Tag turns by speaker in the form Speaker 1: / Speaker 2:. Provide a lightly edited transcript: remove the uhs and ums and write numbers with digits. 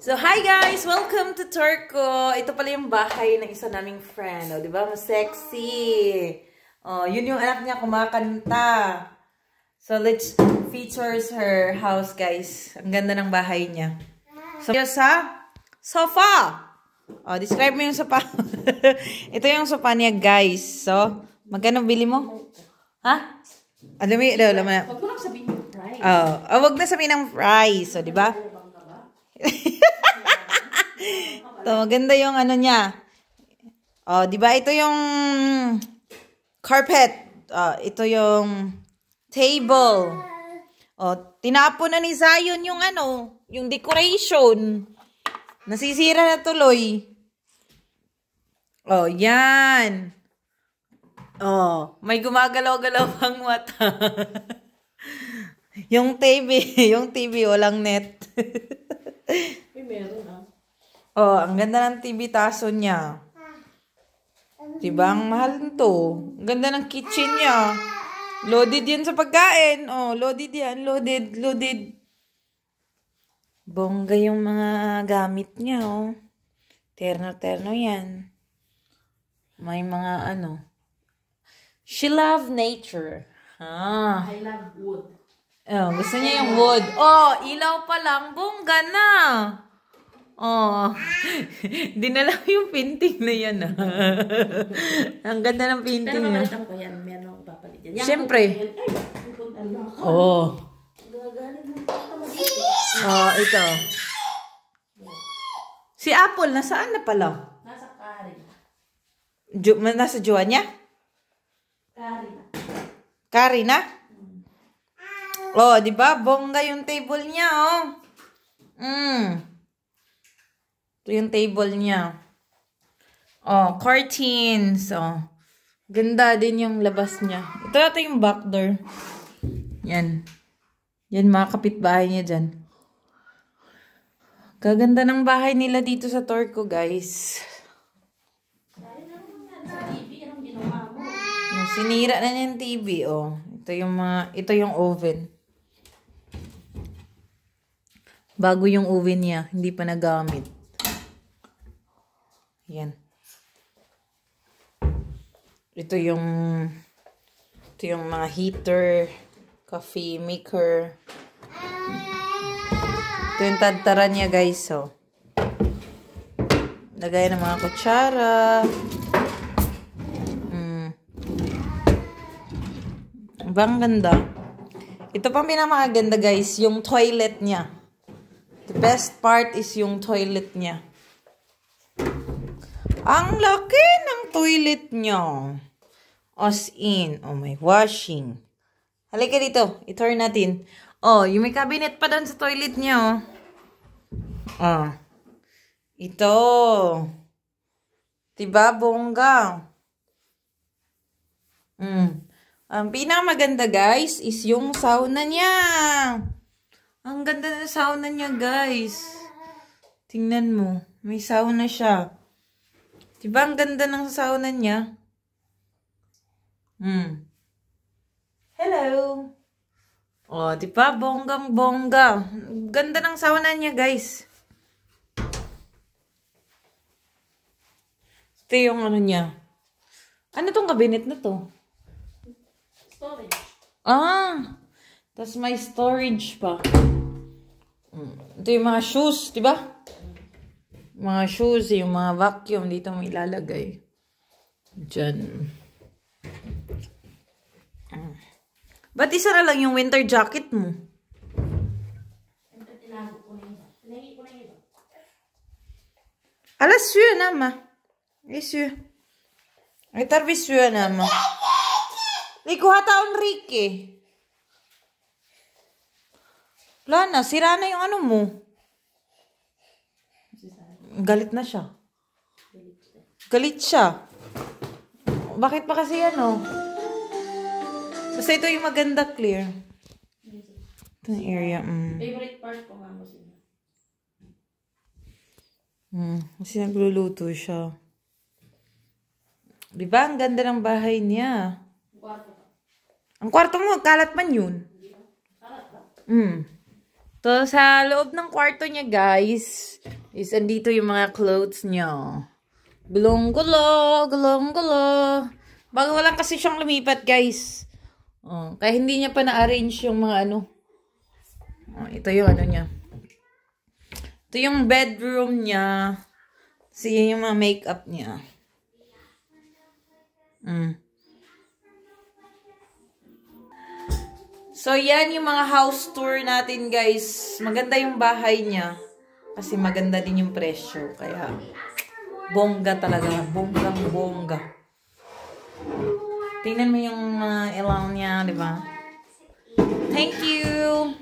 Speaker 1: So, hi guys! Welcome to Turco! Ito pala yung bahay ng isa naming friend. O, diba? Mas sexy. O, yun yung anak niya kumakanta. So, let's features her house, guys. Ang ganda ng bahay niya. So, sa sofa! O, describe mo yung sofa. Ito yung sofa niya, guys. So, magkano bili mo? Ha? Alam mo na.
Speaker 2: Huwag mo lang sabihin yung price.
Speaker 1: Wag na sabihin ng price. O, diba? To, maganda yung ano niya. Oh, 'di ba? Ito yung carpet. Ito yung table. Oh, tinapon na ni Zion yung ano, yung decoration. Nasisira na tuloy. Oh, 'yan. Oh, may gumagalaw-galaw ang mata. yung TV walang net.
Speaker 2: Meron
Speaker 1: Oh, ang ganda ng TV taso niya. Diba? Ang mahal nito. Ang ganda ng kitchen niya. Loaded yan sa pagkain. Oh, loaded yan. Loaded. Bongga yung mga gamit niya, oh. Terno yan. May mga ano. She love nature.
Speaker 2: I love wood.
Speaker 1: Oh, gusto niya yung wood. Oh, ilaw pa lang. Bongga na. Oh, dinala ko yung painting na yan, ah. Ang ganda ng painting niya.
Speaker 2: Pero ko yan, meron akong papalit yan.
Speaker 1: Siyempre. Oh. Oh, ito. Si Apple, nasaan na pala?
Speaker 2: Nasa kari.
Speaker 1: Nasa jowa niya? Kari na? Oh, di ba? Bongga yung table niya, oh. Ito yung table niya. Oh, curtains. Oh. Ganda din yung labas niya. Ito yung back door. Yan. Yan mga kapitbahay niya dyan. Kaganda ng bahay nila dito sa Turco, guys. Sinira na niya yung TV, oh. Ito yung oven. Bago yung oven niya, hindi pa nagamit. Yan. Ito yung mga heater, coffee maker. Ito yung tadtara niya, guys. So, lagay ng mga kutsara. Bang ganda. Ito pang pinakamaganda, guys, yung toilet niya. The best part is yung toilet niya. Ang laki ng toilet niya. As in, oh, may washing. Halika dito, i-turn natin. Oh, yung may cabinet pa doon sa toilet niya, oh. Oh. Ito. Diba, bongga? Ang pinakamaganda, guys, is yung sauna niya. Ang ganda ng sauna niya, guys. Tingnan mo. May sauna siya. Diba ang ganda ng sauna niya? Hello. Oh, diba? Bonggang-bongga. Ganda ng sauna niya, guys. Ito yung ano niya. Ano tong cabinet na to?
Speaker 2: Storage.
Speaker 1: Tas may storage pa. Ito yung mga shoes, diba? Mga shoes, yung mga vacuum, dito mo ilalagay. Diyan. Ba't isa na lang yung winter jacket mo? Alas suyo na, ma. Isu. Ay, tarvis suyo na, ma. Ikuha taon, Ricky. Wala na, sira na yung ano mo. Galit na siya. Galit siya. Bakit pa kasi ano? Basta ito yung maganda, clear. Ito yung area.
Speaker 2: Favorite part ko nga mo sila.
Speaker 1: Kasi nagluluto siya. Diba? Ang ganda ng bahay niya.
Speaker 2: Kwarto.
Speaker 1: Ang kwarto mo, kalat man yun.
Speaker 2: Kalat ba?
Speaker 1: So, sa loob ng kwarto niya, guys, is andito yung mga clothes niya. Gulong-gulo, gulong-gulo. Bago lang kasi siyang lumipat, guys. Oh, kaya hindi niya pa na-arrange yung mga ano. Oh, ito yung ano niya. Ito yung bedroom niya. Kasi yun yung mga makeup niya. So, yan yung mga house tour natin, guys. Maganda yung bahay niya. Kasi maganda din yung presyo. Kaya, bongga talaga. Bonggang-bongga. Tingnan mo yung ilaw niya, di ba? Thank you!